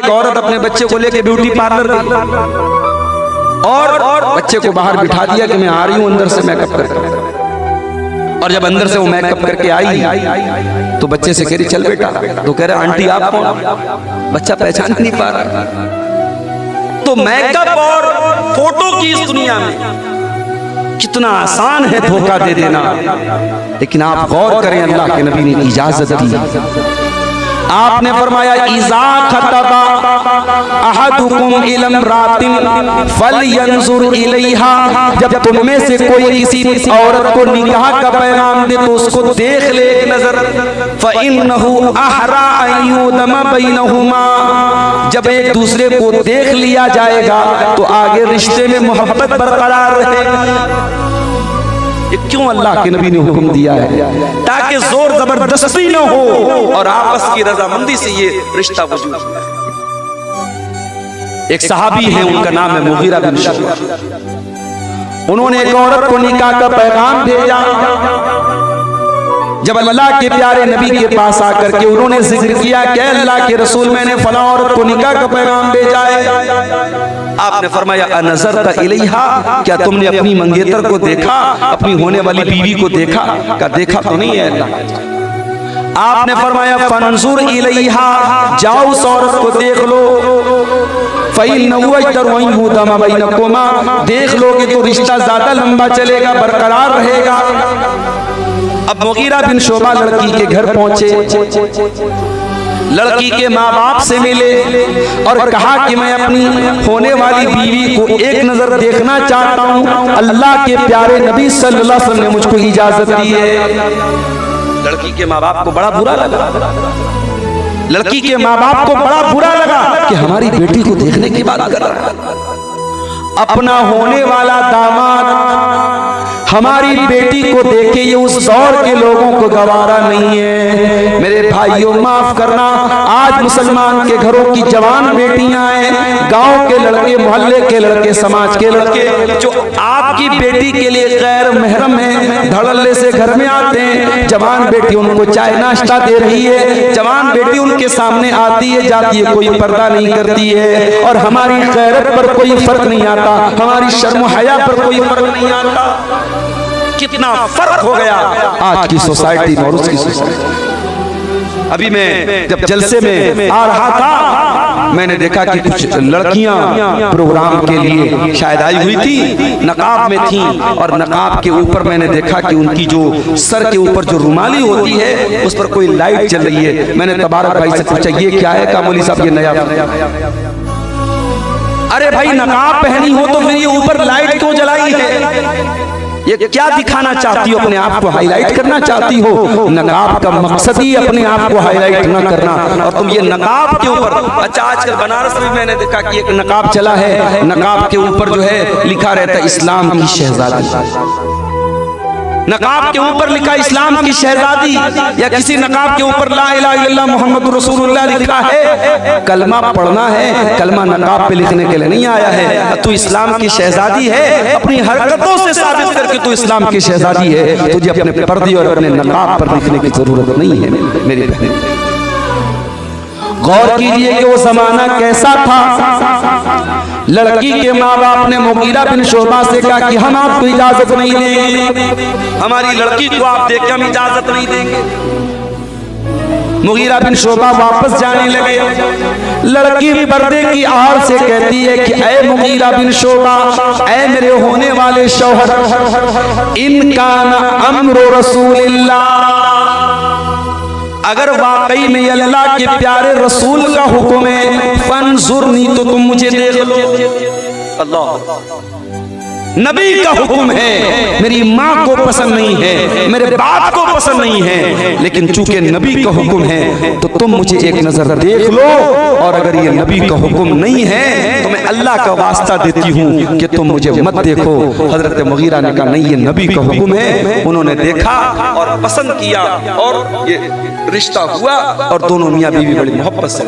एक औरत अपने बच्चे को लेके ब्यूटी पार्लर गई और बच्चे को बाहर बिठा दिया कि मैं आ रही हूं अंदर से मेकअप करके। और जब अंदर से वो मेकअप करके आई तो बच्चे से कह रही चल बेटा, तो कह रहा आंटी आप कौन? बच्चा पहचान नहीं पा रहा। तो मेकअप और फोटो की इस दुनिया में कितना आसान है धोखा दे देना, लेकिन आप गौर करें, अल्लाह के नबी ने इजाजत दी। आपने फरमाया इज़ा खतबा अहदुकुम इलम्रातिन फलयंजुर इलैहा, जब तुम में से कोई किसी औरत को निकाह का पैगाम दे तो उसको देख ले एक नजर। फइन्नहु अहरा अन युदमा बैनहुमा, जब एक दूसरे को देख लिया जाएगा तो आगे रिश्ते में मोहब्बत बरकरार रहेगी। ये क्यों अल्लाह के नबी ने हुक्म दिया है? ताकि जोर जबरदस्ती न हो और आपस की रजामंदी से ये रिश्ता वजूद है। एक सहाबी है, उनका नाम है मुगीरा बिन शुबा। उन्होंने एक औरत को निकाह का पैगाम भेजा। जब अल्लाह के प्यारे नबी के पास आकर के उन्होंने जिक्र किया कि अल्लाह के रसूल मैंने फला औरत को निकाह का पैगाम भेजा है, आपने फरमाया अनज़रत इलैहा, क्या तुमने अपनी मंगेतर को देखा, अपनी होने वाली बीवी को देखा? क्या देखा तो नहीं है अल्लाह। आपने फरमाया फंजुर इलैहा, जाओ उस औरत को देख लो। देख लोगे तो रिश्ता ज्यादा लंबा चलेगा, बरकरार रहेगा। अब मुगीरा बिन शुबा लड़की के घर पहुंचे, लड़की के माँ बाप से मिले और कहा कि मैं अपनी होने वाली बीवी को एक नजर देखना चाहता हूँ। अल्लाह के प्यारे नबी सल्लल्लाहु अलैहि वसल्लम ने मुझको इजाजत दी है। लड़की के माँ बाप को बड़ा बुरा लगा, लड़की के माँ बाप को बड़ा बुरा लगा कि हमारी बेटी को देखने की बात कर रहा है। अपना होने वाला दामाद हमारी बेटी को देखे, ये उस दौर के लोगों को गवारा नहीं है। मेरे भाइयों माफ करना, आज मुसलमान के घरों की जवान बेटियां हैं, गांव के लड़के, मोहल्ले के लड़के, समाज के लड़के जो आपकी बेटी के लिए गैर महरम है, धड़ल्ले से घर में आते हैं। जवान बेटी उनको चाय नाश्ता दे रही है, जवान बेटी उनके सामने आती है जाती है, कोई पर्दा नहीं करती है और हमारी गैरत पर कोई फर्क नहीं आता, हमारी शर्म हया पर कोई फर्क नहीं आता। कितना फर्क हो गया आज की सोसाइटी में और उसकी सोसाइटी। अभी मैं जब जलसे में आ रहा था, मैंने देखा कि कुछ लड़कियां प्रोग्राम के लिए शायद आई हुई थी, नकाब में थी और नकाब के ऊपर मैंने देखा कि उनकी जो सर के ऊपर जो रुमाली होती है उस पर कोई लाइट जल रही है। मैंने तबारक भाई से पूछा ये क्या है? का मौलवी साहब ये नया। अरे भाई नकाब पहनी हो तो फिर ये ऊपर लाइट क्यों जलाई है? ये क्या दिखाना चाहती हो? अपने आप को हाईलाइट करना चाहती हो? नकाब का मकसद ही अपने आप को हाईलाइट न करना, और तुम ये नकाब के ऊपर। अच्छा आजकल बनारस में मैंने देखा कि एक नकाब चला है, नकाब के ऊपर जो है लिखा रहता है इस्लाम की शहजादी। नकाब के ऊपर लिखा इस्लाम की शहजादी, या किसी नकाब के ऊपर ला इलाहा इल्लल्लाह मुहम्मदुर रसूलुल्लाह लिखा है। कलमा पढ़ना है, कलमा नकाब पे लिखने के लिए नहीं आया है। तू इस्लाम की शहजादी है, अपनी हरकतों से साबित करके तू इस्लाम की शहजादी है। तुझे अपने पर्दे और अपने नकाब पर लिखने की जरूरत नहीं है मेरी बहन। गौर कीजिए कि वो जमाना कैसा था। लड़की के माँ बाप ने मुगीरा बिन शुबा से कहा कि हम आपको इजाजत नहीं देंगे, हमारी लड़की को आप देख के हम इजाजत नहीं देंगे। मुगीरा बिन शुबा वापस जाने लगे। लड़की भी पर्दे की आड़ से कहती है कि ऐ मुगीरा बिन शुबा, ऐ मेरे होने वाले शौहर, इनका अम्र रसूलिल्लाह, अगर वाकई में अल्लाह के प्यारे रसूल का हुक्म है, फंजुरनी, तो तुम मुझे देख लो। अल्लाह, नबी का हुक्म है, मेरी माँ को पसंद नहीं है, मेरे बाप को पसंद नहीं है, लेकिन चूंकि नबी का हुक्म है तो तुम मुझे एक नजर देख लो, और अगर ये नबी का हुक्म नहीं है तो मैं अल्लाह का वास्ता देती हूँ कि तुम मुझे मत देखो। हजरत मुगीरा ने कहा नहीं, ये नबी का हुक्म है। उन्होंने देखा और पसंद किया और ये रिश्ता हुआ और दोनों मियाँ बीवी बड़ी मोहब्बत से